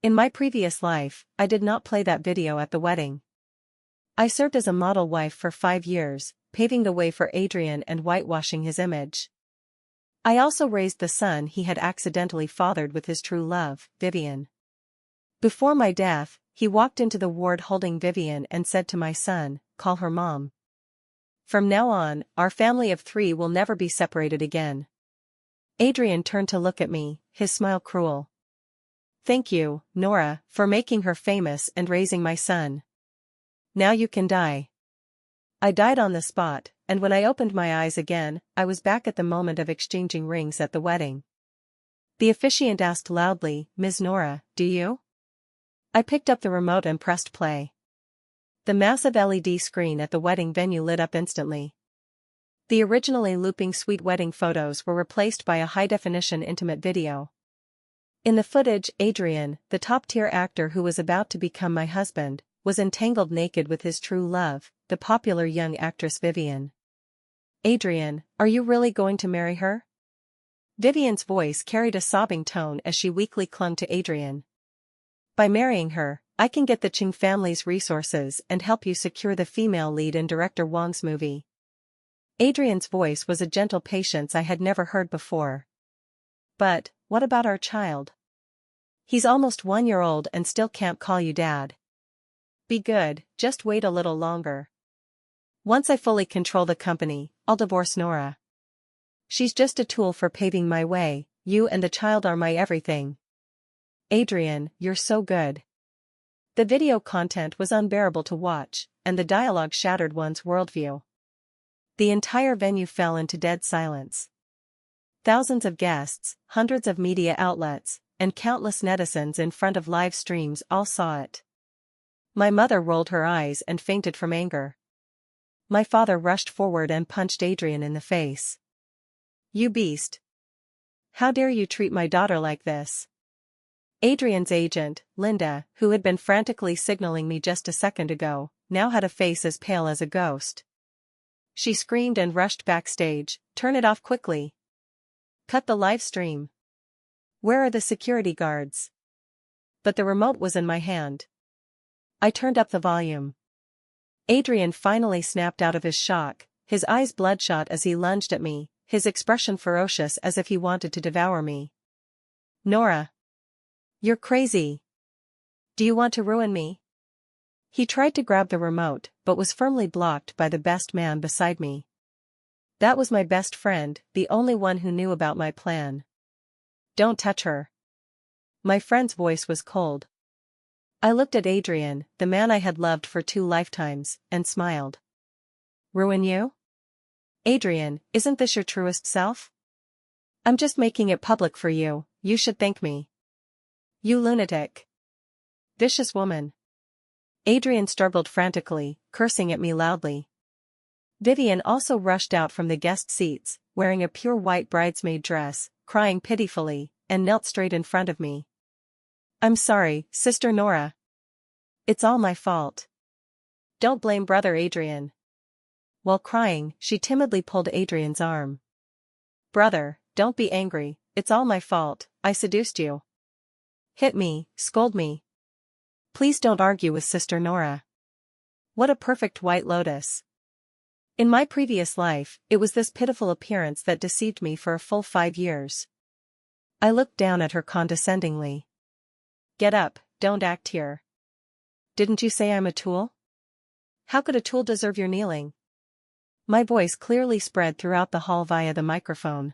In my previous life, I did not play that video at the wedding. I served as a model wife for 5 years, paving the way for Adrian and whitewashing his image. I also raised the son he had accidentally fathered with his true love, Vivian. Before my death, he walked into the ward holding Vivian and said to my son, "Call her mom. From now on, our family of 3 will never be separated again." Adrian turned to look at me, his smile cruel. "Thank you, Nora, for making her famous and raising my son. Now you can die." I died on the spot, and when I opened my eyes again, I was back at the moment of exchanging rings at the wedding. The officiant asked loudly, "Ms. Nora, do you?" I picked up the remote and pressed play. The massive LED screen at the wedding venue lit up instantly. The originally looping sweet wedding photos were replaced by a high-definition intimate video. In the footage, Adrian, the top-tier actor who was about to become my husband, was entangled naked with his true love, the popular young actress Vivian. "Adrian, are you really going to marry her?" Vivian's voice carried a sobbing tone as she weakly clung to Adrian. "By marrying her, I can get the Ching family's resources and help you secure the female lead in director Wang's movie." Adrian's voice was a gentle patience I had never heard before. "But, what about our child? He's almost 1 year old and still can't call you dad. Be good, just wait a little longer. Once I fully control the company, I'll divorce Nora. She's just a tool for paving my way, you and the child are my everything." "Adrian, you're so good." The video content was unbearable to watch, and the dialogue shattered one's worldview. The entire venue fell into dead silence. Thousands of guests, hundreds of media outlets, and countless netizens in front of live streams all saw it. My mother rolled her eyes and fainted from anger. My father rushed forward and punched Adrian in the face. "You beast! How dare you treat my daughter like this?" Adrian's agent, Linda, who had been frantically signaling me just a second ago, now had a face as pale as a ghost. She screamed and rushed backstage, "Turn it off quickly! Cut the live stream! Where are the security guards?" But the remote was in my hand. I turned up the volume. Adrian finally snapped out of his shock, his eyes bloodshot as he lunged at me, his expression ferocious as if he wanted to devour me. "Nora! You're crazy! Do you want to ruin me?" He tried to grab the remote, but was firmly blocked by the best man beside me. That was my best friend, the only one who knew about my plan. "Don't touch her." My friend's voice was cold. I looked at Adrian, the man I had loved for 2 lifetimes, and smiled. "Ruin you? Adrian, isn't this your truest self? I'm just making it public for you, you should thank me." "You lunatic. Vicious woman." Adrian struggled frantically, cursing at me loudly. Vivian also rushed out from the guest seats, wearing a pure white bridesmaid dress, crying pitifully, and knelt straight in front of me. "I'm sorry, Sister Nora. It's all my fault. Don't blame Brother Adrian." While crying, she timidly pulled Adrian's arm. "Brother, don't be angry, it's all my fault, I seduced you. Hit me, scold me. Please don't argue with Sister Nora. What a perfect white lotus." In my previous life, it was this pitiful appearance that deceived me for a full 5 years. I looked down at her condescendingly. "Get up, don't act here. Didn't you say I'm a tool? How could a tool deserve your kneeling?" My voice clearly spread throughout the hall via the microphone.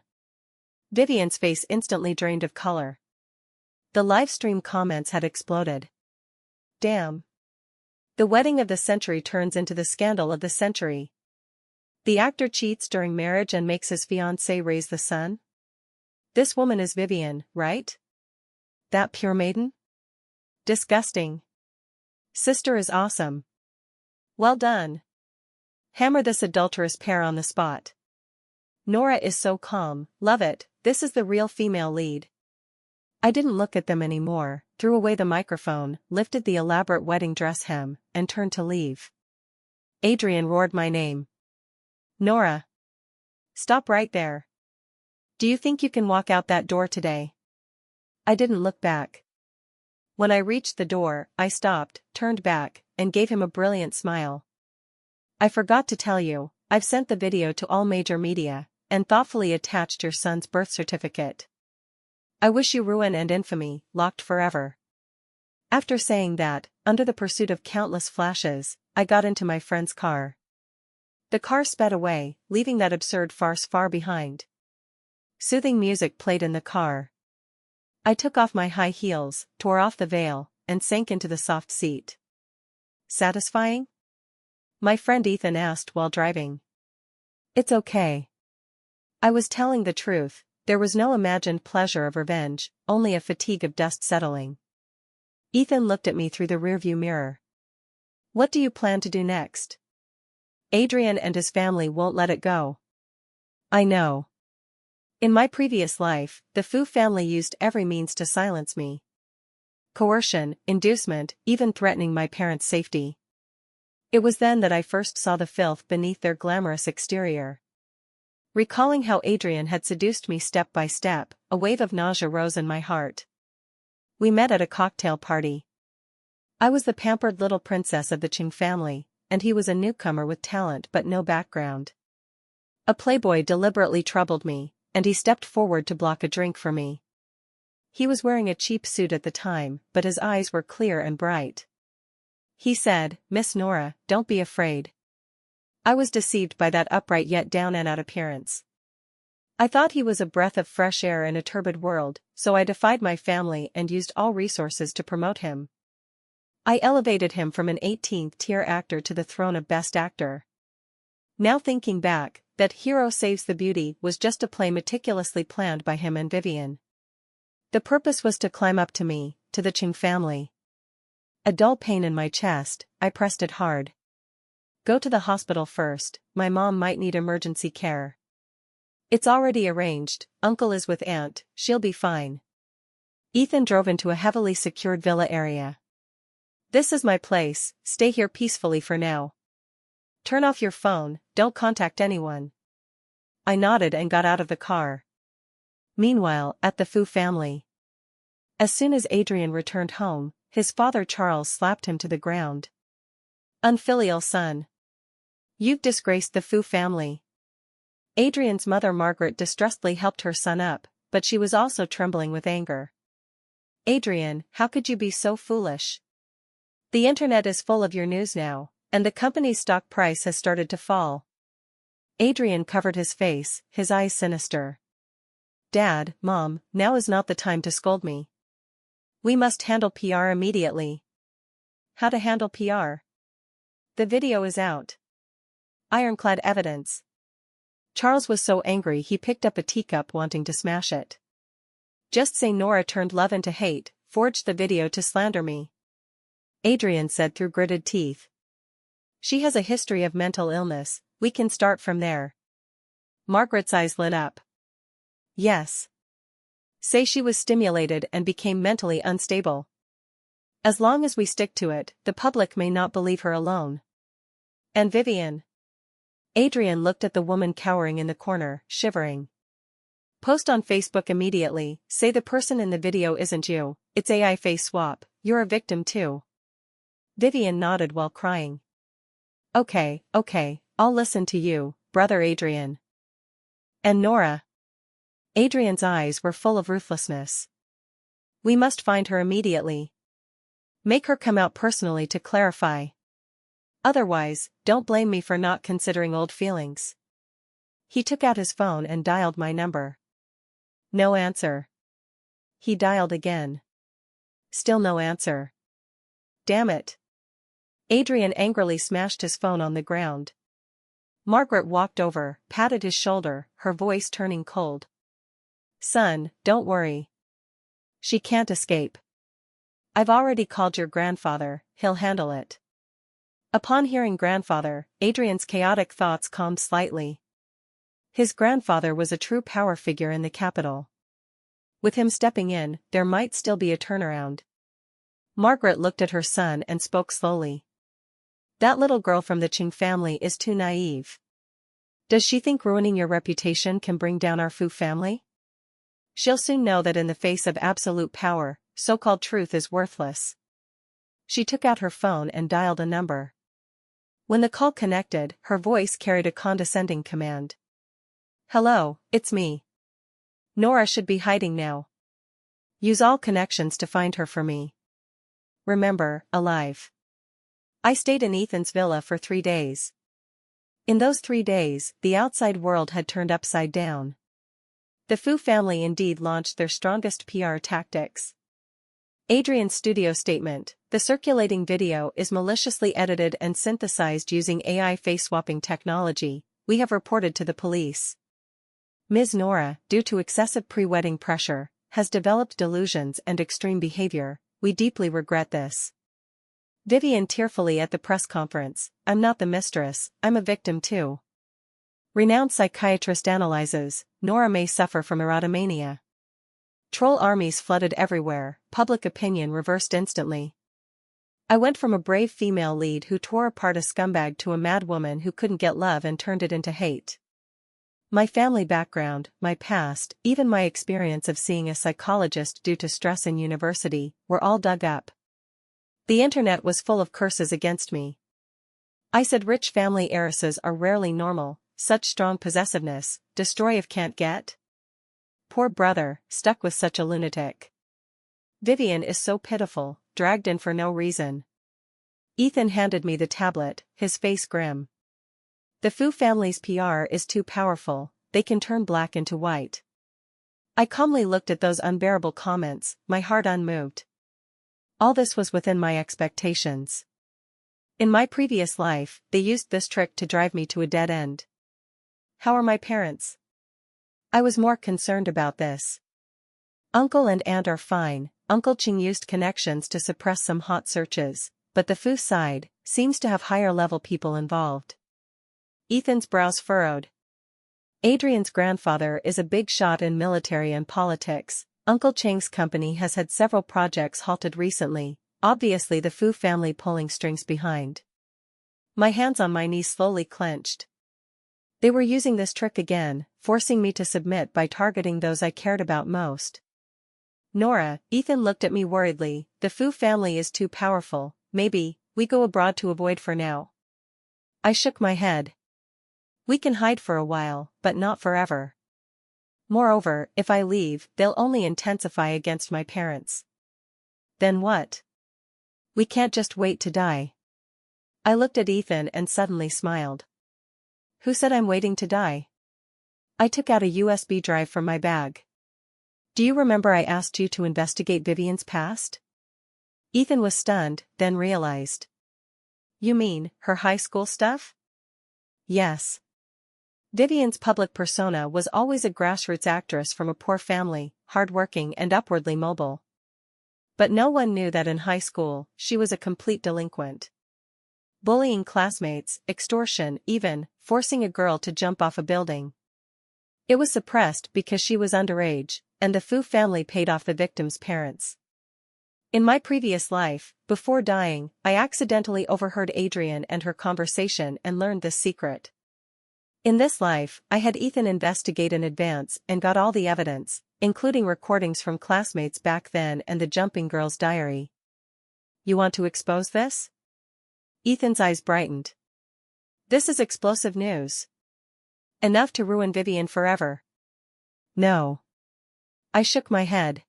Vivian's face instantly drained of color. The livestream comments had exploded. "Damn. The wedding of the century turns into the scandal of the century. The actor cheats during marriage and makes his fiancée raise the son? This woman is Vivian, right? That pure maiden? Disgusting. Sister is awesome. Well done. Hammer this adulterous pair on the spot. Nora is so calm, love it, this is the real female lead." I didn't look at them anymore, threw away the microphone, lifted the elaborate wedding dress hem, and turned to leave. Adrian roared my name. "Nora! Stop right there. Do you think you can walk out that door today?" I didn't look back. When I reached the door, I stopped, turned back, and gave him a brilliant smile. I forgot to tell you, I've sent the video to all major media, and thoughtfully attached your son's birth certificate. I wish you ruin and infamy, locked forever. After saying that, under the pursuit of countless flashes, I got into my friend's car. The car sped away, leaving that absurd farce far behind. Soothing music played in the car. I took off my high heels, tore off the veil, and sank into the soft seat. Satisfying? My friend Ethan asked while driving. It's okay. I was telling the truth, there was no imagined pleasure of revenge, only a fatigue of dust settling. Ethan looked at me through the rearview mirror. What do you plan to do next? Adrian and his family won't let it go. I know. In my previous life, the Fu family used every means to silence me. Coercion, inducement, even threatening my parents' safety. It was then that I first saw the filth beneath their glamorous exterior. Recalling how Adrian had seduced me step by step, a wave of nausea rose in my heart. We met at a cocktail party. I was the pampered little princess of the Qing family, and he was a newcomer with talent but no background. A playboy deliberately troubled me, and he stepped forward to block a drink for me. He was wearing a cheap suit at the time, but his eyes were clear and bright. He said, "Miss Nora, don't be afraid." I was deceived by that upright yet down-and-out appearance. I thought he was a breath of fresh air in a turbid world, so I defied my family and used all resources to promote him. I elevated him from an 18th-tier actor to the throne of Best Actor. Now thinking back, that Hero Saves the Beauty was just a play meticulously planned by him and Vivian. The purpose was to climb up to me, to the Qing family. A dull pain in my chest, I pressed it hard. Go to the hospital first, my mom might need emergency care. It's already arranged, Uncle is with Aunt, she'll be fine. Ethan drove into a heavily secured villa area. This is my place, stay here peacefully for now. Turn off your phone, don't contact anyone. I nodded and got out of the car. Meanwhile, at the Fu family. As soon as Adrian returned home, his father Charles slapped him to the ground. Unfilial son. You've disgraced the Fu family. Adrian's mother Margaret distrustedly helped her son up, but she was also trembling with anger. Adrian, how could you be so foolish? The internet is full of your news now, and the company's stock price has started to fall. Adrian covered his face, his eyes sinister. Dad, Mom, now is not the time to scold me. We must handle PR immediately. How to handle PR? The video is out. Ironclad evidence. Charles was so angry he picked up a teacup wanting to smash it. Just say Nora turned love into hate, forged the video to slander me. Adrian said through gritted teeth. She has a history of mental illness, we can start from there. Margaret's eyes lit up. Yes. Say she was stimulated and became mentally unstable. As long as we stick to it, the public may not believe her alone. And Vivian? Adrian looked at the woman cowering in the corner, shivering. Post on Facebook immediately, say the person in the video isn't you, it's AI face swap, you're a victim too. Vivian nodded while crying. Okay, I'll listen to you, brother Adrian. And Nora? Adrian's eyes were full of ruthlessness. We must find her immediately. Make her come out personally to clarify. Otherwise, don't blame me for not considering old feelings. He took out his phone and dialed my number. No answer. He dialed again. Still no answer. Damn it. Adrian angrily smashed his phone on the ground. Margaret walked over, patted his shoulder, her voice turning cold. Son, don't worry. She can't escape. I've already called your grandfather, he'll handle it. Upon hearing grandfather, Adrian's chaotic thoughts calmed slightly. His grandfather was a true power figure in the capital. With him stepping in, there might still be a turnaround. Margaret looked at her son and spoke slowly. That little girl from the Qing family is too naive. Does she think ruining your reputation can bring down our Fu family? She'll soon know that in the face of absolute power, so-called truth is worthless. She took out her phone and dialed a number. When the call connected, her voice carried a condescending command. "Hello, it's me. Nora should be hiding now. Use all connections to find her for me. Remember, alive." I stayed in Ethan's villa for 3 days. In those 3 days, the outside world had turned upside down. The Fu family indeed launched their strongest PR tactics. Adrian's studio statement: the circulating video is maliciously edited and synthesized using AI face-swapping technology, we have reported to the police. Ms. Nora, due to excessive pre-wedding pressure, has developed delusions and extreme behavior, we deeply regret this. Vivian tearfully at the press conference: I'm not the mistress, I'm a victim too. Renowned psychiatrist analyzes: Nora may suffer from erotomania. Troll armies flooded everywhere, public opinion reversed instantly. I went from a brave female lead who tore apart a scumbag to a mad woman who couldn't get love and turned it into hate. My family background, my past, even my experience of seeing a psychologist due to stress in university, were all dug up. The internet was full of curses against me. I said rich family heiresses are rarely normal, such strong possessiveness, destroy if can't get. Poor brother, stuck with such a lunatic. Vivian is so pitiful, dragged in for no reason. Ethan handed me the tablet, his face grim. The Fu family's PR is too powerful, they can turn black into white. I calmly looked at those unbearable comments, my heart unmoved. All this was within my expectations. In my previous life, they used this trick to drive me to a dead end. How are my parents? I was more concerned about this. Uncle and aunt are fine. Uncle Ching used connections to suppress some hot searches, but the Fu side seems to have higher-level people involved. Ethan's brows furrowed. Adrian's grandfather is a big shot in military and politics. Uncle Chang's company has had several projects halted recently, obviously the Fu family pulling strings behind. My hands on my knees slowly clenched. They were using this trick again, forcing me to submit by targeting those I cared about most. Nora, Ethan looked at me worriedly, the Fu family is too powerful, maybe, we go abroad to avoid for now. I shook my head. We can hide for a while, but not forever. Moreover, if I leave, they'll only intensify against my parents. Then what? We can't just wait to die. I looked at Ethan and suddenly smiled. Who said I'm waiting to die? I took out a USB drive from my bag. Do you remember I asked you to investigate Vivian's past? Ethan was stunned, then realized. You mean, her high school stuff? Yes. Vivian's public persona was always a grassroots actress from a poor family, hardworking and upwardly mobile. But no one knew that in high school, she was a complete delinquent. Bullying classmates, extortion, even, forcing a girl to jump off a building. It was suppressed because she was underage, and the Fu family paid off the victim's parents. In my previous life, before dying, I accidentally overheard Adrian and her conversation and learned this secret. In this life, I had Ethan investigate in advance and got all the evidence, including recordings from classmates back then and the jumping girl's diary. You want to expose this? Ethan's eyes brightened. This is explosive news. Enough to ruin Vivian forever. No. I shook my head.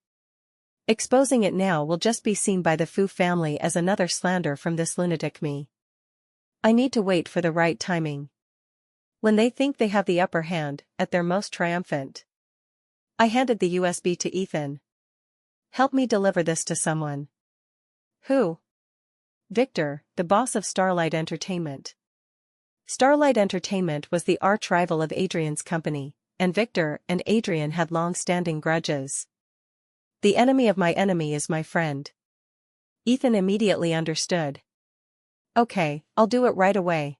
Exposing it now will just be seen by the Fu family as another slander from this lunatic me. I need to wait for the right timing. When they think they have the upper hand, at their most triumphant. I handed the USB to Ethan. Help me deliver this to someone. Who? Victor, the boss of Starlight Entertainment. Starlight Entertainment was the arch-rival of Adrian's company, and Victor and Adrian had long-standing grudges. The enemy of my enemy is my friend. Ethan immediately understood. Okay, I'll do it right away.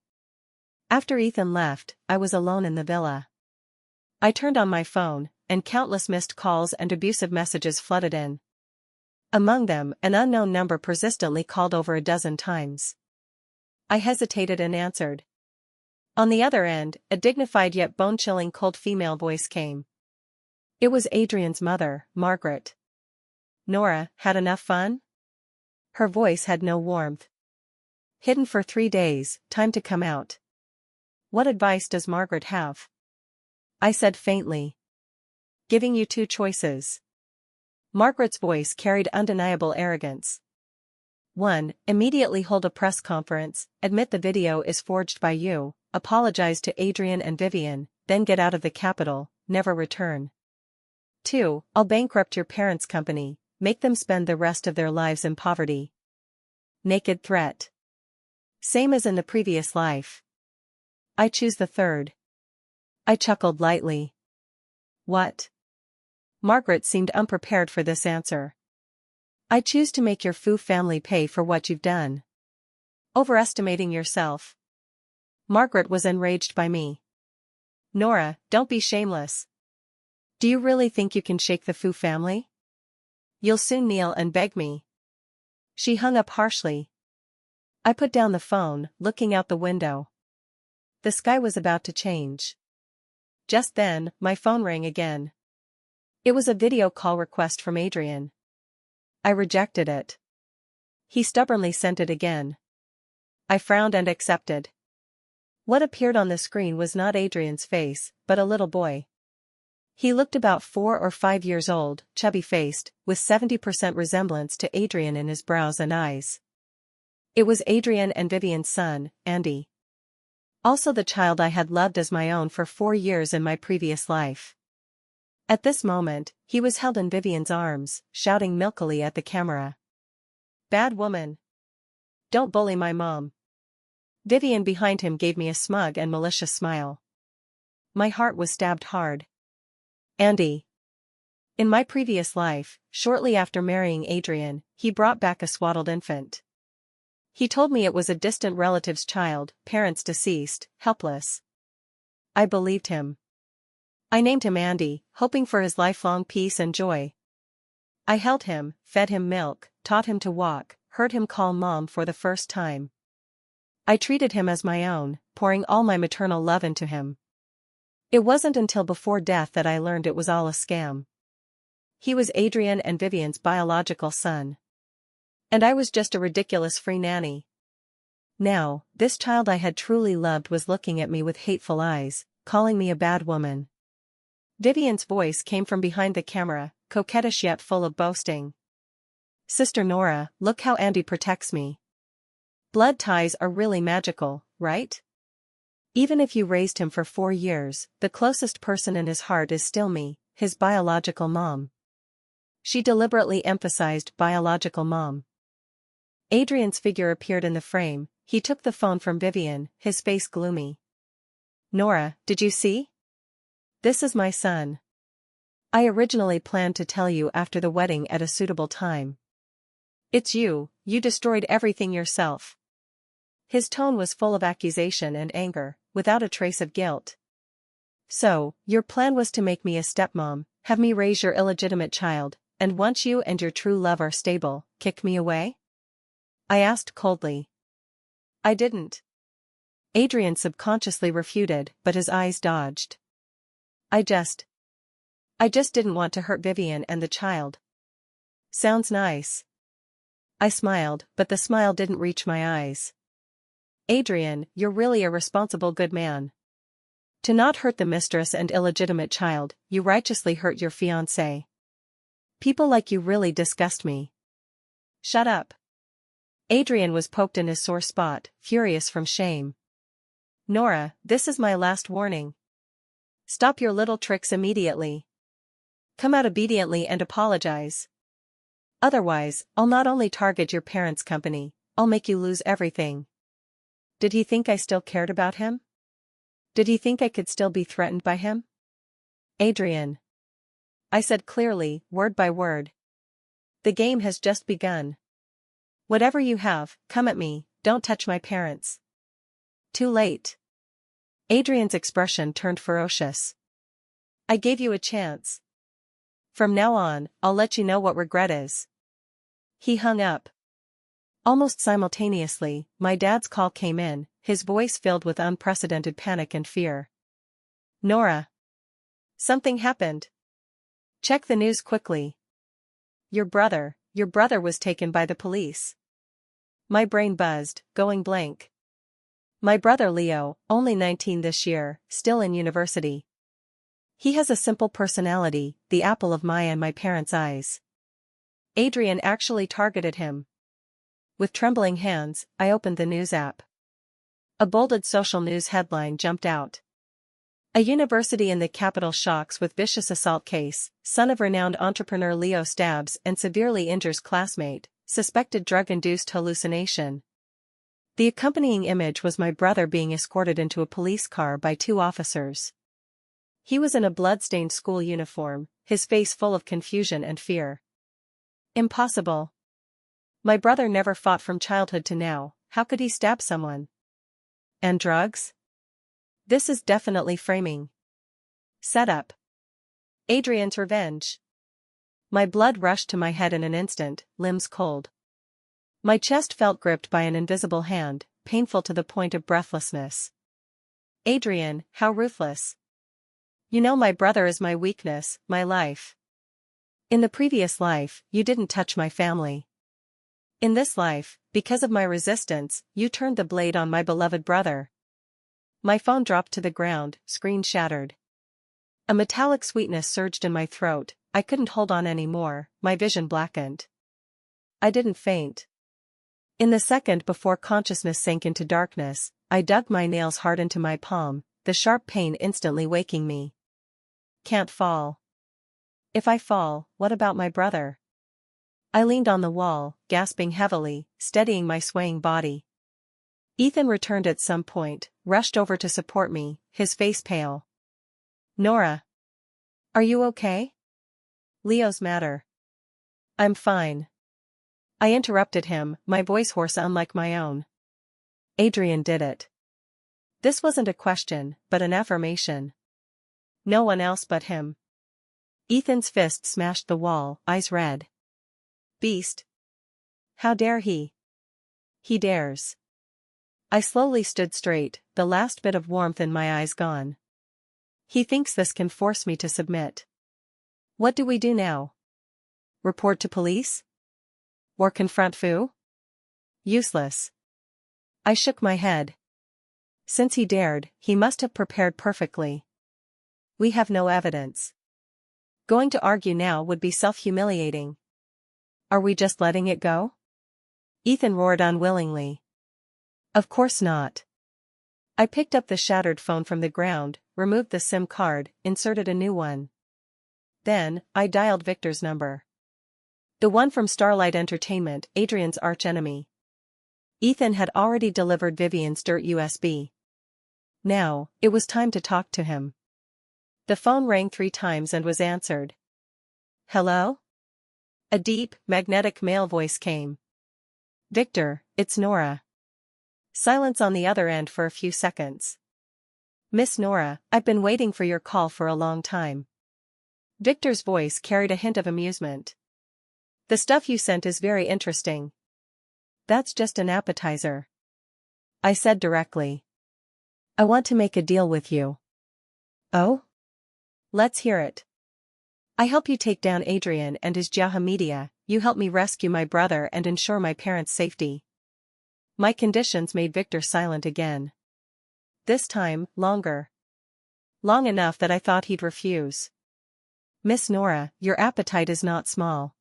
After Ethan left, I was alone in the villa. I turned on my phone, and countless missed calls and abusive messages flooded in. Among them, an unknown number persistently called over a dozen times. I hesitated and answered. On the other end, a dignified yet bone-chilling cold female voice came. It was Adrian's mother, Margaret. Nora, had enough fun? Her voice had no warmth. Hidden for 3 days, time to come out. What advice does Margaret have? I said faintly. Giving you 2 choices. Margaret's voice carried undeniable arrogance. 1. Immediately hold a press conference, admit the video is forged by you, apologize to Adrian and Vivian, then get out of the capital, never return. 2. I'll bankrupt your parents' company, make them spend the rest of their lives in poverty. Naked threat. Same as in the previous life. I choose the third. I chuckled lightly. What? Margaret seemed unprepared for this answer. I choose to make your Fu family pay for what you've done. Overestimating yourself. Margaret was enraged by me. Nora, don't be shameless. Do you really think you can shake the Fu family? You'll soon kneel and beg me. She hung up harshly. I put down the phone, looking out the window. The sky was about to change. Just then, my phone rang again. It was a video call request from Adrian. I rejected it. He stubbornly sent it again. I frowned and accepted. What appeared on the screen was not Adrian's face, but a little boy. He looked about 4 or 5 years old, chubby-faced, with 70% resemblance to Adrian in his brows and eyes. It was Adrian and Vivian's son, Andy. Also the child I had loved as my own for 4 years in my previous life. At this moment, he was held in Vivian's arms, shouting milkily at the camera. Bad woman. Don't bully my mom. Vivian behind him gave me a smug and malicious smile. My heart was stabbed hard. Andy. In my previous life, shortly after marrying Adrian, he brought back a swaddled infant. He told me it was a distant relative's child, parents deceased, helpless. I believed him. I named him Andy, hoping for his lifelong peace and joy. I held him, fed him milk, taught him to walk, heard him call Mom for the first time. I treated him as my own, pouring all my maternal love into him. It wasn't until before death that I learned it was all a scam. He was Adrian and Vivian's biological son. And I was just a ridiculous free nanny. Now, this child I had truly loved was looking at me with hateful eyes, calling me a bad woman. Vivian's voice came from behind the camera, coquettish yet full of boasting. Sister Nora, look how Andy protects me. Blood ties are really magical, right? Even if you raised him for 4 years, the closest person in his heart is still me, his biological mom. She deliberately emphasized biological mom. Adrian's figure appeared in the frame. He took the phone from Vivian, his face gloomy. Nora, did you see? This is my son. I originally planned to tell you after the wedding at a suitable time. It's you destroyed everything yourself. His tone was full of accusation and anger, without a trace of guilt. So, your plan was to make me a stepmom, have me raise your illegitimate child, and once you and your true love are stable, kick me away? I asked coldly. I didn't. Adrian subconsciously refuted, but his eyes dodged. I just didn't want to hurt Vivian and the child. Sounds nice. I smiled, but the smile didn't reach my eyes. Adrian, you're really a responsible good man. To not hurt the mistress and illegitimate child, you righteously hurt your fiancé. People like you really disgust me. Shut up. Adrian was poked in his sore spot, furious from shame. Nora, this is my last warning. Stop your little tricks immediately. Come out obediently and apologize. Otherwise, I'll not only target your parents' company, I'll make you lose everything. Did he think I still cared about him? Did he think I could still be threatened by him? Adrian. I said clearly, word by word. The game has just begun. Whatever you have, come at me, don't touch my parents. Too late. Adrian's expression turned ferocious. I gave you a chance. From now on, I'll let you know what regret is. He hung up. Almost simultaneously, my dad's call came in, his voice filled with unprecedented panic and fear. Nora. Something happened. Check the news quickly. Your brother was taken by the police. My brain buzzed, going blank. My brother Leo, only 19 this year, still in university. He has a simple personality, the apple of my and my parents' eyes. Adrian actually targeted him. With trembling hands, I opened the news app. A bolded social news headline jumped out. A university in the capital shocks with vicious assault case, son of renowned entrepreneur Leo stabs and severely injures classmate, suspected drug-induced hallucination. The accompanying image was my brother being escorted into a police car by 2 officers. He was in a blood-stained school uniform, his face full of confusion and fear. Impossible. My brother never fought from childhood to now, how could he stab someone? And drugs? This is definitely framing. Setup. Adrian's revenge. My blood rushed to my head in an instant, limbs cold. My chest felt gripped by an invisible hand, painful to the point of breathlessness. Adrian, how ruthless. You know my brother is my weakness, my life. In the previous life, you didn't touch my family. In this life, because of my resistance, you turned the blade on my beloved brother. My phone dropped to the ground, screen shattered. A metallic sweetness surged in my throat, I couldn't hold on anymore, my vision blackened. I didn't faint. In the second before consciousness sank into darkness, I dug my nails hard into my palm, the sharp pain instantly waking me. Can't fall. If I fall, what about my brother? I leaned on the wall, gasping heavily, steadying my swaying body. Ethan returned at some point, rushed over to support me, his face pale. Nora. Are you okay? Leo's matter. I'm fine. I interrupted him, my voice hoarse unlike my own. Adrian did it. This wasn't a question, but an affirmation. No one else but him. Ethan's fist smashed the wall, eyes red. Beast. How dare he? He dares. I slowly stood straight, the last bit of warmth in my eyes gone. He thinks this can force me to submit. What do we do now? Report to police? Or confront Fu? Useless. I shook my head. Since he dared, he must have prepared perfectly. We have no evidence. Going to argue now would be self-humiliating. Are we just letting it go? Ethan roared unwillingly. Of course not. I picked up the shattered phone from the ground, removed the SIM card, inserted a new one. Then, I dialed Victor's number. The one from Starlight Entertainment, Adrian's archenemy. Ethan had already delivered Vivian's dirt USB. Now, it was time to talk to him. The phone rang 3 times and was answered. Hello? A deep, magnetic male voice came. Victor, it's Nora. Silence on the other end for a few seconds. Miss Nora, I've been waiting for your call for a long time. Victor's voice carried a hint of amusement. The stuff you sent is very interesting. That's just an appetizer. I said directly. I want to make a deal with you. Oh? Let's hear it. I help you take down Adrian and his Jaha media, you help me rescue my brother and ensure my parents' safety. My conditions made Victor silent again. This time, longer. Long enough that I thought he'd refuse. Miss Nora, your appetite is not small.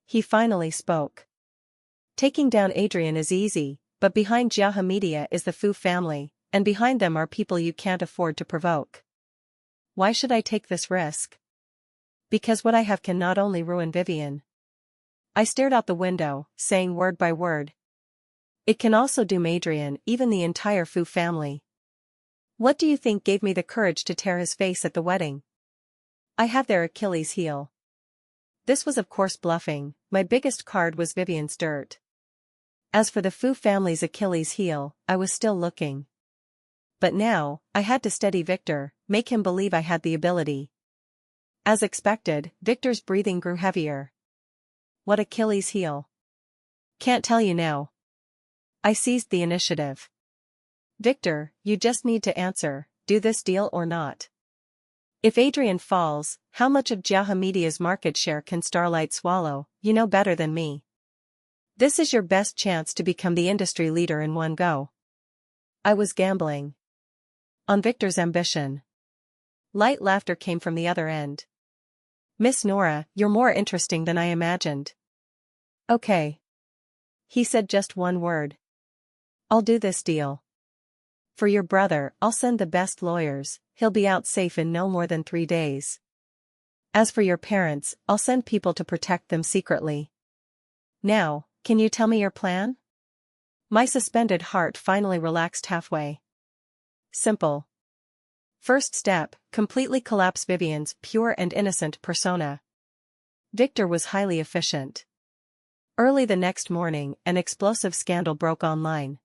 He finally spoke. Taking down Adrian is easy, but behind Jaha media is the Fu family, and behind them are people you can't afford to provoke. Why should I take this risk? Because what I have can not only ruin Vivian. I stared out the window, saying word by word. It can also doom Adrian, even the entire Fu family. What do you think gave me the courage to tear his face at the wedding? I have their Achilles heel. This was of course bluffing, my biggest card was Vivian's dirt. As for the Fu family's Achilles heel, I was still looking. But now, I had to steady Victor, make him believe I had the ability. As expected, Victor's breathing grew heavier. What Achilles heel? Can't tell you now. I seized the initiative. Victor, you just need to answer, do this deal or not. If Adrian falls, how much of Jaha Media's market share can Starlight swallow? You know better than me. This is your best chance to become the industry leader in one go. I was gambling on Victor's ambition. Light laughter came from the other end. Miss Nora, you're more interesting than I imagined. Okay. He said just one word. I'll do this deal. For your brother, I'll send the best lawyers, he'll be out safe in no more than 3 days. As for your parents, I'll send people to protect them secretly. Now, can you tell me your plan? My suspended heart finally relaxed halfway. Simple. First step, completely collapse Vivian's pure and innocent persona. Victor was highly efficient. Early the next morning, an explosive scandal broke online.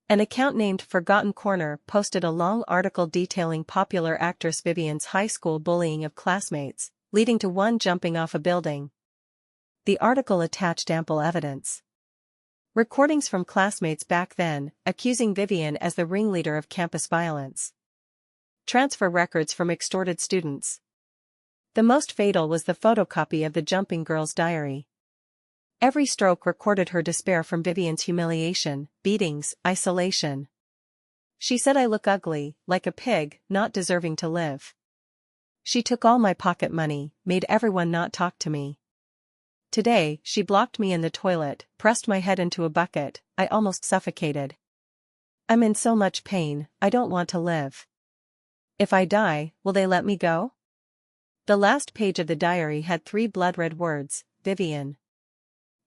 An account named Forgotten Corner posted a long article detailing popular actress Vivian's high school bullying of classmates, leading to one jumping off a building. The article attached ample evidence. Recordings from classmates back then, accusing Vivian as the ringleader of campus violence. Transfer records from extorted students. The most fatal was the photocopy of the jumping girl's diary. Every stroke recorded her despair from Vivian's humiliation, beatings, isolation. She said I look ugly, like a pig, not deserving to live. She took all my pocket money, made everyone not talk to me. Today, she blocked me in the toilet, pressed my head into a bucket, I almost suffocated. I'm in so much pain, I don't want to live. If I die, will they let me go? The last page of the diary had 3 blood-red words, Vivian.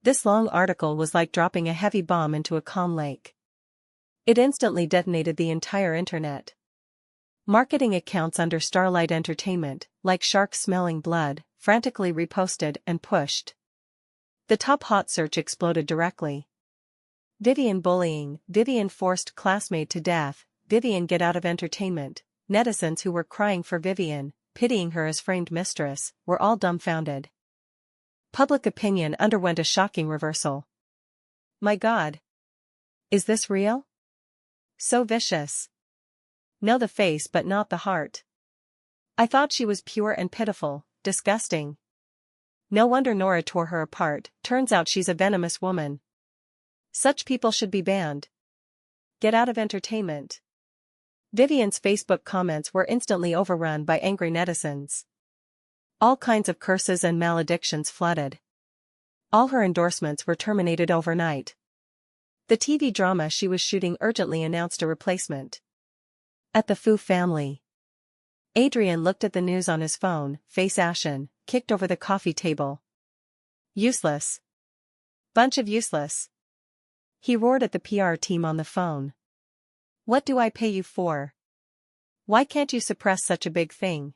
This long article was like dropping a heavy bomb into a calm lake. It instantly detonated the entire internet. Marketing accounts under Starlight Entertainment, like sharks smelling blood, frantically reposted and pushed. The top hot search exploded directly. Vivian bullying, Vivian forced classmate to death, Vivian get out of entertainment. Netizens who were crying for Vivian, pitying her as framed mistress, were all dumbfounded. Public opinion underwent a shocking reversal. My God! Is this real? So vicious. Know the face but not the heart. I thought she was pure and pitiful, disgusting. No wonder Nora tore her apart, turns out she's a venomous woman. Such people should be banned. Get out of entertainment. Vivian's Facebook comments were instantly overrun by angry netizens. All kinds of curses and maledictions flooded. All her endorsements were terminated overnight. The TV drama she was shooting urgently announced a replacement. At the Fu family. Adrian looked at the news on his phone, face ashen, kicked over the coffee table. Useless. Bunch of useless. He roared at the PR team on the phone. What do I pay you for? Why can't you suppress such a big thing?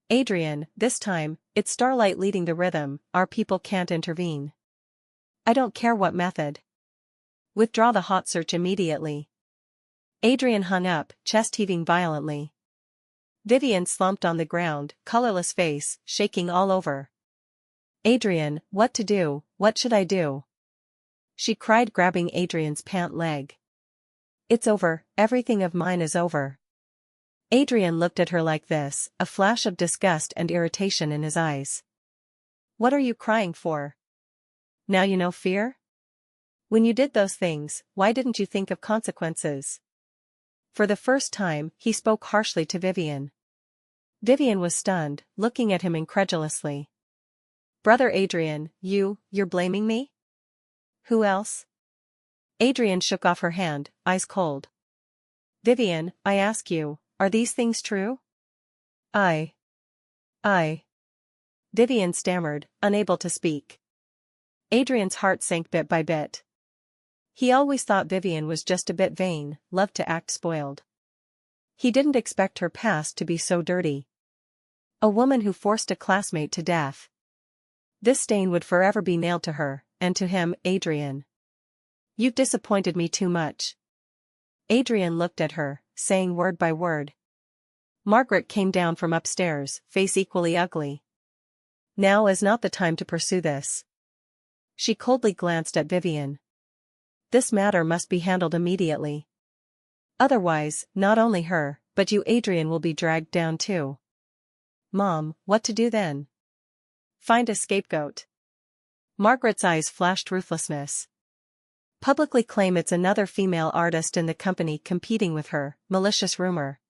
Adrian, this time, it's Starlight leading the rhythm, our people can't intervene. I don't care what method. Withdraw the hot search immediately. Adrian hung up, chest heaving violently. Vivian slumped on the ground, colorless face, shaking all over. Adrian, what to do, what should I do? She cried, grabbing Adrian's pant leg. It's over, everything of mine is over. Adrian looked at her like this, a flash of disgust and irritation in his eyes. What are you crying for? Now you know fear? When you did those things, why didn't you think of consequences? For the first time, he spoke harshly to Vivian. Vivian was stunned, looking at him incredulously. Brother Adrian, you're blaming me? Who else? Adrian shook off her hand, eyes cold. Vivian, I ask you, are these things true? I. Vivian stammered, unable to speak. Adrian's heart sank bit by bit. He always thought Vivian was just a bit vain, loved to act spoiled. He didn't expect her past to be so dirty. A woman who forced a classmate to death. This stain would forever be nailed to her, and to him, Adrian. You've disappointed me too much. Adrian looked at her, saying word by word. Margaret came down from upstairs, face equally ugly. Now is not the time to pursue this. She coldly glanced at Vivian. This matter must be handled immediately. Otherwise, not only her, but you Adrian will be dragged down too. Mom, what to do then? Find a scapegoat. Margaret's eyes flashed ruthlessness. Publicly claim it's another female artist in the company competing with her, malicious rumor.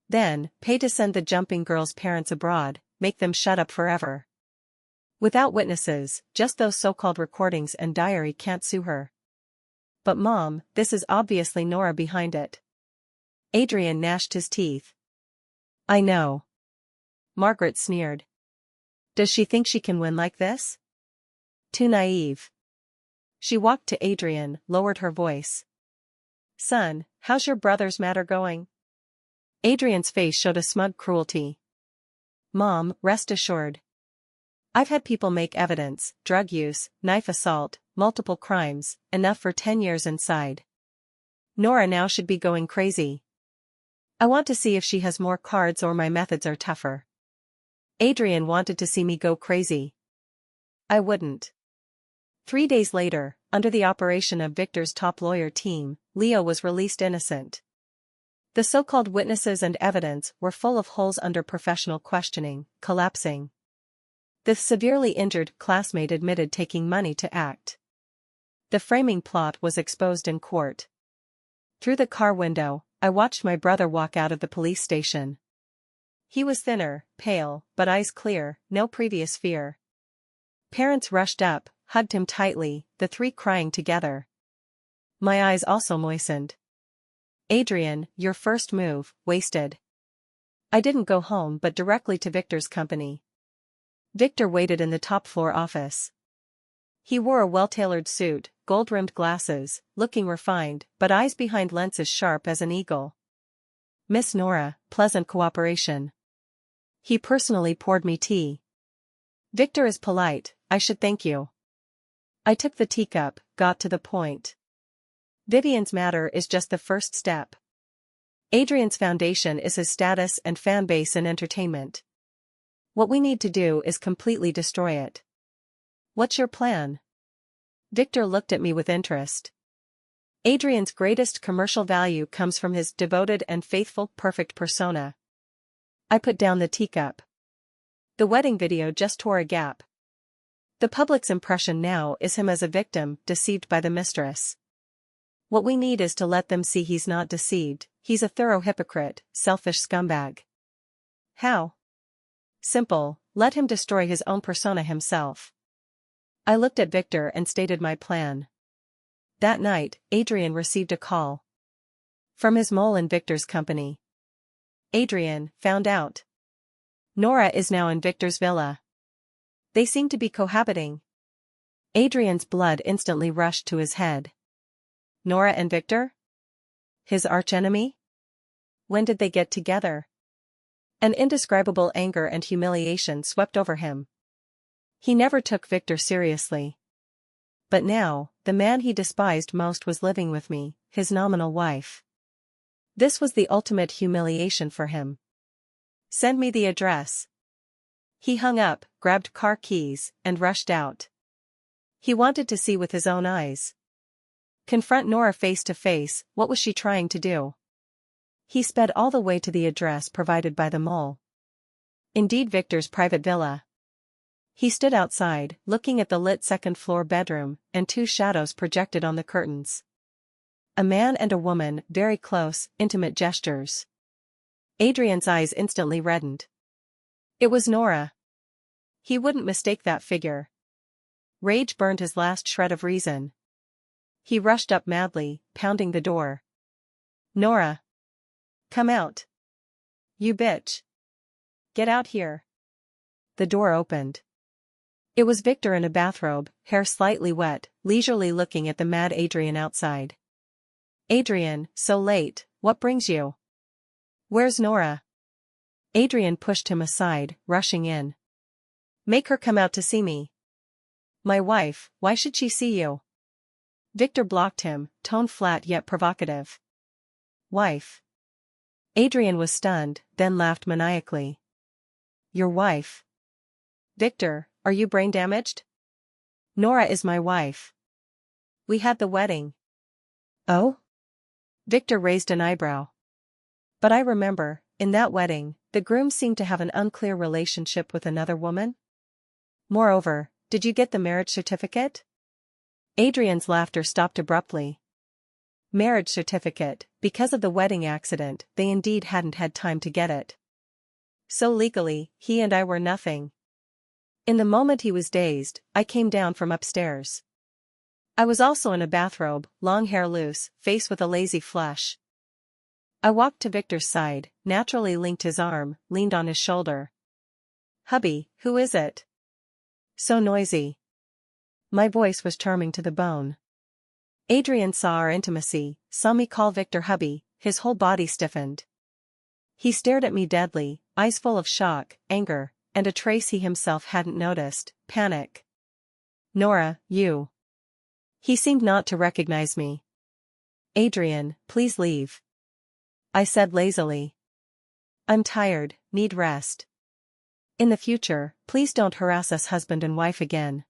Then, pay to send the jumping girl's parents abroad, make them shut up forever. Without witnesses, just those so-called recordings and diary can't sue her. But Mom, this is obviously Nora behind it. Adrian gnashed his teeth. I know. Margaret sneered. Does she think she can win like this? Too naive. She walked to Adrian, lowered her voice. Son, how's your brother's matter going? Adrian's face showed a smug cruelty. Mom, rest assured. I've had people make evidence, drug use, knife assault, multiple crimes, enough for 10 years inside. Nora now should be going crazy. I want to see if she has more cards or my methods are tougher. Adrian wanted to see me go crazy. I wouldn't. 3 days later, under the operation of Victor's top lawyer team, Leo was released innocent. The so-called witnesses and evidence were full of holes under professional questioning, collapsing. The severely injured classmate admitted taking money to act. The framing plot was exposed in court. Through the car window, I watched my brother walk out of the police station. He was thinner, pale, but eyes clear, no previous fear. Parents rushed up, hugged him tightly, the three crying together. My eyes also moistened. Adrian, your first move, wasted. I didn't go home but directly to Victor's company. Victor waited in the top-floor office. He wore a well-tailored suit, gold-rimmed glasses, looking refined, but eyes behind lenses sharp as an eagle. Miss Nora, pleasant cooperation. He personally poured me tea. Victor is polite, I should thank you. I took the teacup, got to the point. Vivian's matter is just the first step. Adrian's foundation is his status and fan base in entertainment. What we need to do is completely destroy it. What's your plan? Victor looked at me with interest. Adrian's greatest commercial value comes from his devoted and faithful, perfect persona. I put down the teacup. The wedding video just tore a gap. The public's impression now is him as a victim, deceived by the mistress. What we need is to let them see he's not deceived, he's a thorough hypocrite, selfish scumbag. How? Simple, let him destroy his own persona himself. I looked at Victor and stated my plan. That night, Adrian received a call. From his mole in Victor's company. Adrian, found out. Nora is now in Victor's villa. They seem to be cohabiting. Adrian's blood instantly rushed to his head. Nora and Victor? His archenemy? When did they get together? An indescribable anger and humiliation swept over him. He never took Victor seriously. But now, the man he despised most was living with me, his nominal wife. This was the ultimate humiliation for him. Send me the address. He hung up, grabbed car keys, and rushed out. He wanted to see with his own eyes. Confront Nora face to face, what was she trying to do? He sped all the way to the address provided by the mole. Indeed Victor's private villa. He stood outside, looking at the lit second-floor bedroom, and two shadows projected on the curtains. A man and a woman, very close, intimate gestures. Adrian's eyes instantly reddened. It was Nora. He wouldn't mistake that figure. Rage burned his last shred of reason. He rushed up madly, pounding the door. Nora! Come out! You bitch! Get out here! The door opened. It was Victor in a bathrobe, hair slightly wet, leisurely looking at the mad Adrian outside. Adrian, so late, what brings you? Where's Nora? Adrian pushed him aside, rushing in. Make her come out to see me. My wife, why should she see you? Victor blocked him, tone flat yet provocative. Wife. Adrian was stunned, then laughed maniacally. Your wife. Victor, are you brain damaged? Nora is my wife. We had the wedding. Oh? Victor raised an eyebrow. But I remember, in that wedding, the groom seemed to have an unclear relationship with another woman? Moreover, did you get the marriage certificate? Adrian's laughter stopped abruptly. Marriage certificate, because of the wedding accident, they indeed hadn't had time to get it. So legally, he and I were nothing. In the moment he was dazed, I came down from upstairs. I was also in a bathrobe, long hair loose, face with a lazy flush. I walked to Victor's side, naturally linked his arm, leaned on his shoulder. Hubby, who is it? So noisy. My voice was charming to the bone. Adrian saw our intimacy, saw me call Victor hubby, his whole body stiffened. He stared at me deadly, eyes full of shock, anger, and a trace he himself hadn't noticed, panic. Nora, you. He seemed not to recognize me. Adrian, please leave. I said lazily. I'm tired, need rest. In the future, please don't harass us husband and wife again.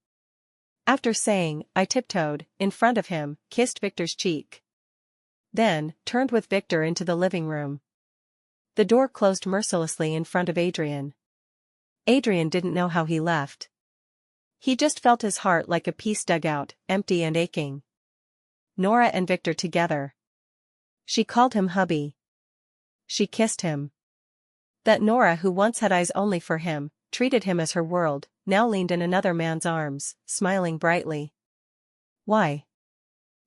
After saying, I tiptoed, in front of him, kissed Victor's cheek. Then, turned with Victor into the living room. The door closed mercilessly in front of Adrian. Adrian didn't know how he left. He just felt his heart like a piece dug out, empty and aching. Nora and Victor together. She called him hubby. She kissed him. That Nora who once had eyes only for him, treated him as her world, now leaned in another man's arms, smiling brightly. Why?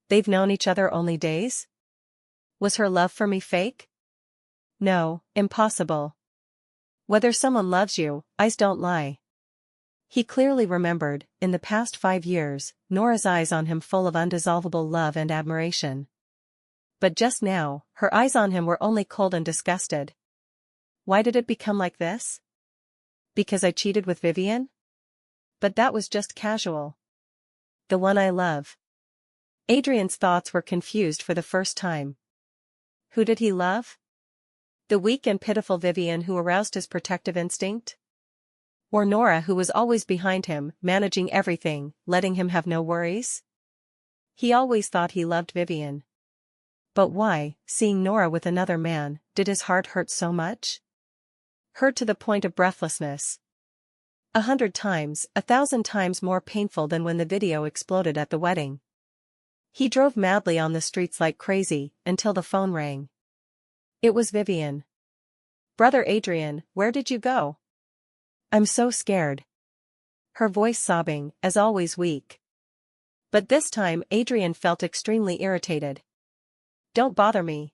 They've known each other only days? Was her love for me fake? No, impossible. Whether someone loves you, eyes don't lie. He clearly remembered, in the past 5 years, Nora's eyes on him full of undissolvable love and admiration. But just now, her eyes on him were only cold and disgusted. Why did it become like this? Because I cheated with Vivian? But that was just casual. The one I love. Adrian's thoughts were confused for the first time. Who did he love? The weak and pitiful Vivian who aroused his protective instinct? Or Nora who was always behind him, managing everything, letting him have no worries? He always thought he loved Vivian. But why, seeing Nora with another man, did his heart hurt so much? Hurt to the point of breathlessness. 100 times, 1,000 times more painful than when the video exploded at the wedding. He drove madly on the streets like crazy, until the phone rang. It was Vivian. Brother Adrian, where did you go? I'm so scared. Her voice sobbing, as always weak. But this time Adrian felt extremely irritated. Don't bother me.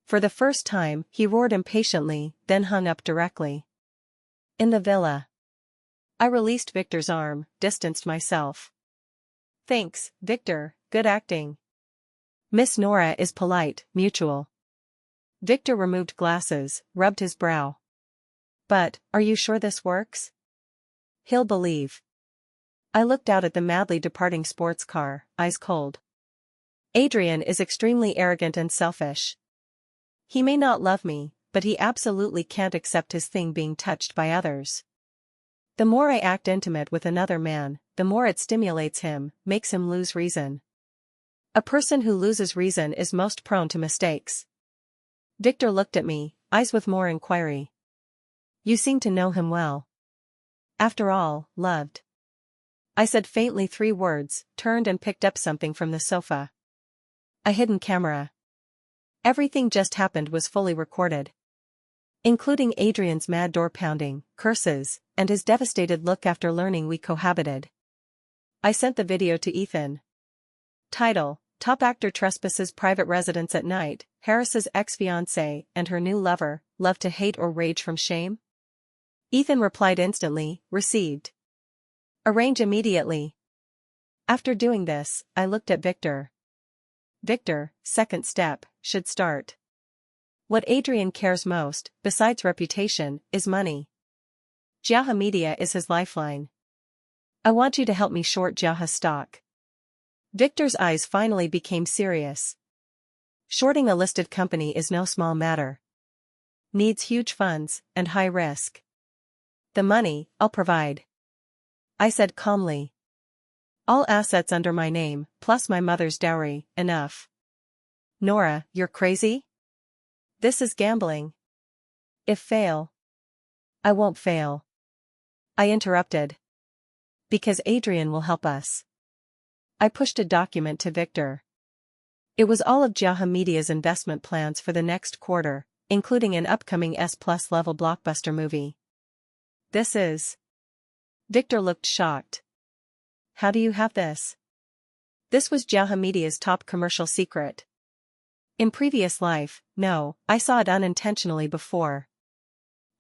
For the first time, he roared impatiently, then hung up directly. In the villa. I released Victor's arm, distanced myself. Thanks, Victor, good acting. Miss Nora is polite, mutual. Victor removed glasses, rubbed his brow. But, are you sure this works? He'll believe. I looked out at the madly departing sports car, eyes cold. Adrian is extremely arrogant and selfish. He may not love me, but he absolutely can't accept his thing being touched by others. The more I act intimate with another man, the more it stimulates him, makes him lose reason. A person who loses reason is most prone to mistakes. Victor looked at me, eyes with more inquiry. You seem to know him well. After all, loved. I said faintly 3 words, turned and picked up something from the sofa. A hidden camera. Everything just happened was fully recorded. Including Adrian's mad door pounding, curses, and his devastated look after learning we cohabited. I sent the video to Ethan. Title: Top actor trespasses private residence at night, harasses ex-fiancée and her new lover, love to hate or rage from shame? Ethan replied instantly, received. Arrange immediately. After doing this, I looked at Victor. Victor, second step, should start. What Adrian cares most, besides reputation, is money. Jaha Media is his lifeline. I want you to help me short Jaha stock. Victor's eyes finally became serious. Shorting a listed company is no small matter. Needs huge funds, and high risk. The money, I'll provide. I said calmly. All assets under my name, plus my mother's dowry, enough. Nora, you're crazy? This is gambling. If fail. I won't fail. I interrupted. Because Adrian will help us. I pushed a document to Victor. It was all of Jaha Media's investment plans for the next quarter, including an upcoming S+ level blockbuster movie. This is. Victor looked shocked. How do you have this? This was Jaha Media's top commercial secret. In previous life, no, I saw it unintentionally before.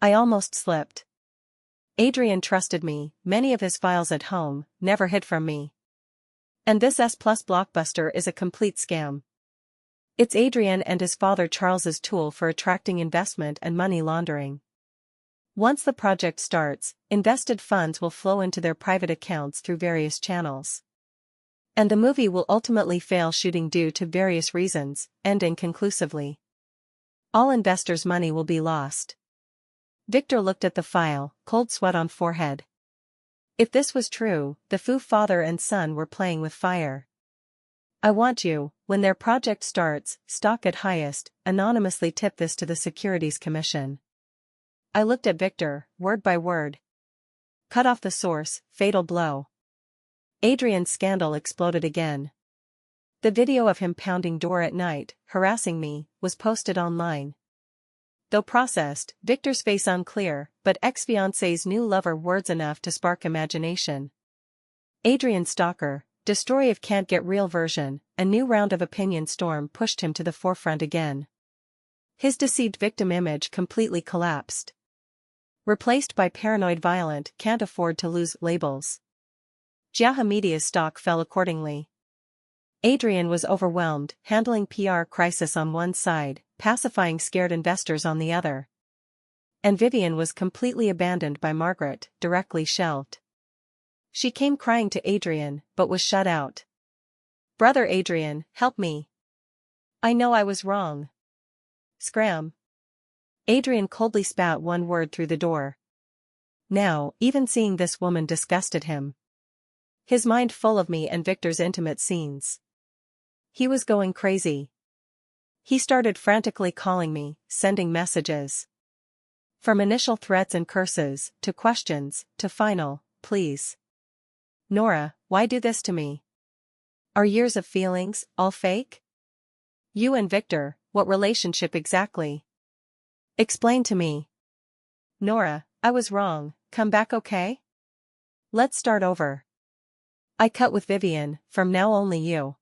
I almost slipped. Adrian trusted me, many of his files at home, never hid from me. And this S+ blockbuster is a complete scam. It's Adrian and his father Charles's tool for attracting investment and money laundering. Once the project starts, invested funds will flow into their private accounts through various channels. And the movie will ultimately fail shooting due to various reasons, ending conclusively. All investors' money will be lost. Victor looked at the file, cold sweat on forehead. If this was true, the Fu father and son were playing with fire. I want you, when their project starts, stock at highest, anonymously tip this to the Securities Commission. I looked at Victor, word by word. Cut off the source, fatal blow. Adrian's scandal exploded again. The video of him pounding door at night, harassing me, was posted online. Though processed, Victor's face unclear, but ex-fiancé's new lover words enough to spark imagination. Adrian stalker, destroy if can't get real version, a new round of opinion storm pushed him to the forefront again. His deceived victim image completely collapsed. Replaced by paranoid violent can't afford to lose labels. Jaha Media's stock fell accordingly. Adrian was overwhelmed, handling PR crisis on one side, pacifying scared investors on the other. And Vivian was completely abandoned by Margaret, directly shelved. She came crying to Adrian, but was shut out. Brother Adrian, help me. I know I was wrong. Scram. Adrian coldly spat one word through the door. Now, even seeing this woman disgusted him. His mind full of me and Victor's intimate scenes. He was going crazy. He started frantically calling me, sending messages. From initial threats and curses, to questions, to final, please. Nora, why do this to me? Are years of feelings, all fake? You and Victor, what relationship exactly? Explain to me. Nora, I was wrong, come back okay? Let's start over. I cut with Vivian, from now only you.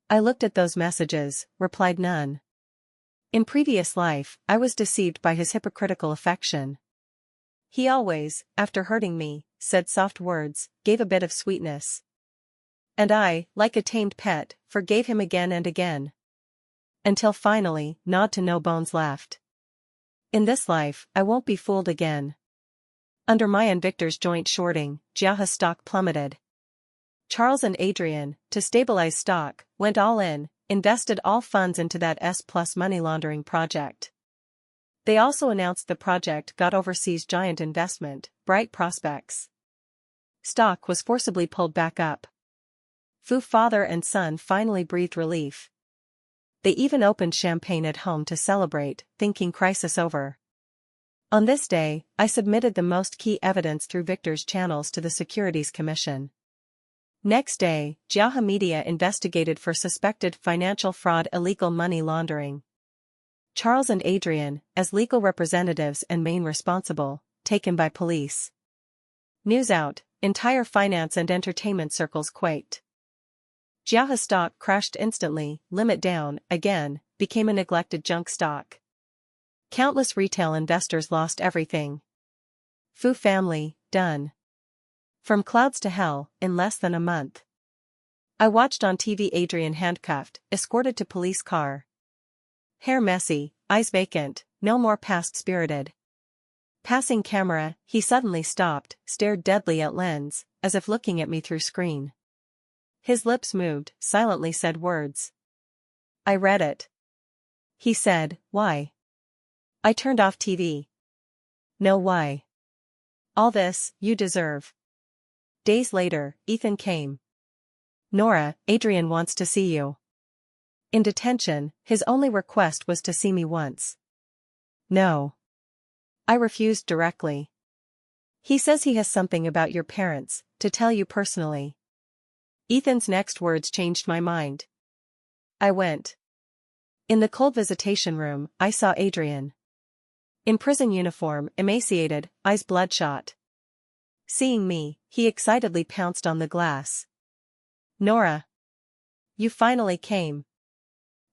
I looked at those messages, replied none. In previous life, I was deceived by his hypocritical affection. He always, after hurting me, said soft words, gave a bit of sweetness. And I, like a tamed pet, forgave him again and again. Until finally, gnawed to no bones left. In this life, I won't be fooled again. Under my and Victor's joint shorting, Jaha's stock plummeted. Charles and Adrian, to stabilize stock, went all in, invested all funds into that S+ money laundering project. They also announced the project got overseas giant investment, bright prospects. Stock was forcibly pulled back up. Fu father and son finally breathed relief. They even opened champagne at home to celebrate, thinking crisis over. On this day, I submitted the most key evidence through Victor's channels to the Securities Commission. Next day, Jaha Media investigated for suspected financial fraud, illegal money laundering. Charles and Adrian, as legal representatives and main responsible, taken by police. News out, entire finance and entertainment circles quaked. Jaha stock crashed instantly, limit down, again, became a neglected junk stock. Countless retail investors lost everything. Fu family, done. From clouds to hell, in less than a month. I watched on TV Adrian handcuffed, escorted to police car. Hair messy, eyes vacant, no more past-spirited. Passing camera, he suddenly stopped, stared deadly at lens, as if looking at me through screen. His lips moved, silently said words. I read it. He said, why? I turned off TV. No why. All this, you deserve. Days later, Ethan came. Nora, Adrian wants to see you. In detention, his only request was to see me once. No. I refused directly. He says he has something about your parents to tell you personally. Ethan's next words changed my mind. I went. In the cold visitation room, I saw Adrian. In prison uniform, emaciated, eyes bloodshot. Seeing me, he excitedly pounced on the glass. Nora. You finally came.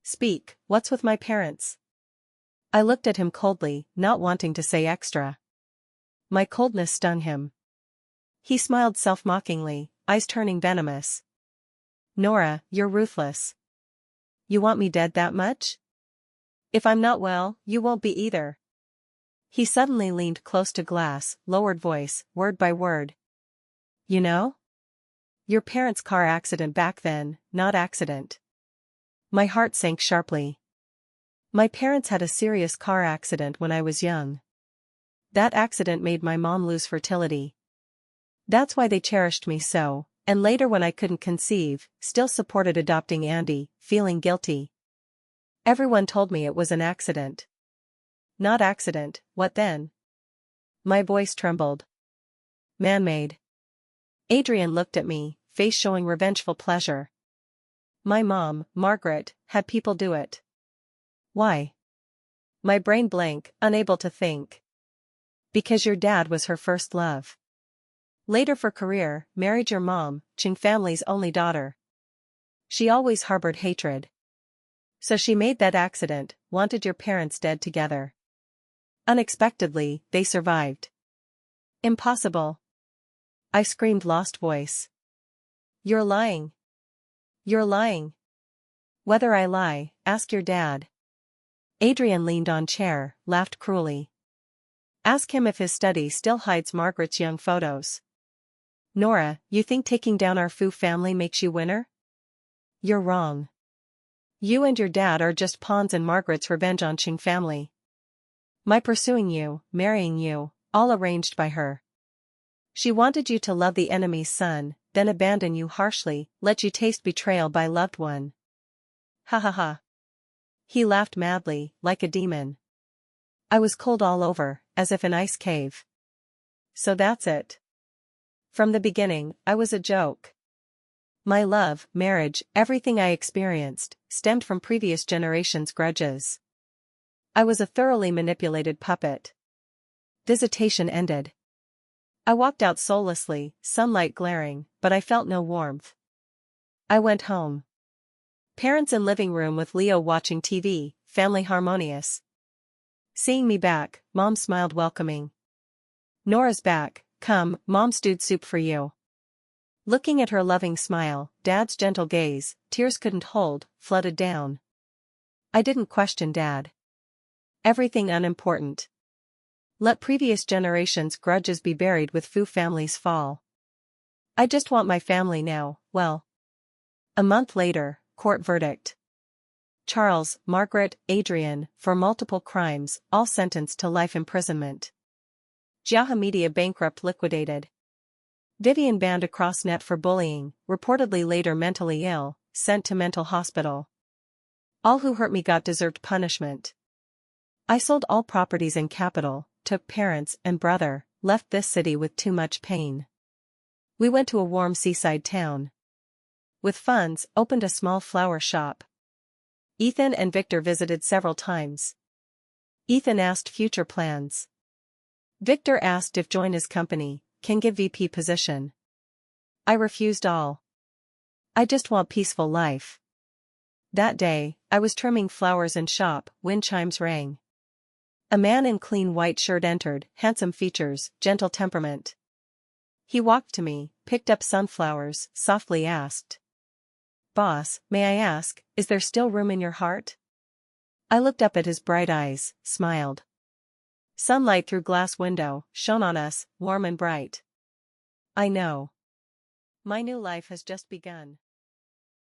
Speak, what's with my parents? I looked at him coldly, not wanting to say extra. My coldness stung him. He smiled self-mockingly, eyes turning venomous. Nora, you're ruthless. You want me dead that much? If I'm not well, you won't be either. He suddenly leaned close to glass, lowered voice, word by word. You know? Your parents' car accident back then, not accident. My heart sank sharply. My parents had a serious car accident when I was young. That accident made my mom lose fertility. That's why they cherished me so, and later when I couldn't conceive, still supported adopting Andy, feeling guilty. Everyone told me it was an accident. Not accident, what then? My voice trembled. Man-made. Adrian looked at me, face showing revengeful pleasure. My mom, Margaret, had people do it. Why? My brain blank, unable to think. Because your dad was her first love. Later for career, married your mom, Ching family's only daughter. She always harbored hatred. So she made that accident, wanted your parents dead together. Unexpectedly, they survived. Impossible. I screamed, lost voice. You're lying. You're lying. Whether I lie, ask your dad. Adrian leaned on chair, laughed cruelly. Ask him if his study still hides Margaret's young photos. Nora, you think taking down our Fu family makes you winner? You're wrong. You and your dad are just pawns in Margaret's revenge on Ching family. My pursuing you, marrying you, all arranged by her. She wanted you to love the enemy's son, then abandon you harshly, let you taste betrayal by loved one. Ha ha ha. He laughed madly, like a demon. I was cold all over, as if in ice cave. So that's it. From the beginning, I was a joke. My love, marriage, everything I experienced, stemmed from previous generations' grudges. I was a thoroughly manipulated puppet. Visitation ended. I walked out soullessly, sunlight glaring, but I felt no warmth. I went home. Parents in living room with Leo watching TV, family harmonious. Seeing me back, Mom smiled welcoming. Nora's back, come, Mom stewed soup for you. Looking at her loving smile, Dad's gentle gaze, tears couldn't hold, flooded down. I didn't question Dad. Everything unimportant. Let previous generations' grudges be buried with Fu family's fall. I just want my family now, well. A month later, court verdict. Charles, Margaret, Adrian, for multiple crimes, all sentenced to life imprisonment. Jiaha Media bankrupt liquidated. Vivian banned across net for bullying, reportedly later mentally ill, sent to mental hospital. All who hurt me got deserved punishment. I sold all properties and capital, took parents and brother, left this city with too much pain. We went to a warm seaside town. With funds, opened a small flower shop. Ethan and Victor visited several times. Ethan asked future plans. Victor asked if join his company, can give VP position. I refused all. I just want peaceful life. That day, I was trimming flowers in shop, wind chimes rang. A man in clean white shirt entered, handsome features, gentle temperament. He walked to me, picked up sunflowers, softly asked. Boss, may I ask, is there still room in your heart? I looked up at his bright eyes, smiled. Sunlight through glass window, shone on us, warm and bright. I know. My new life has just begun.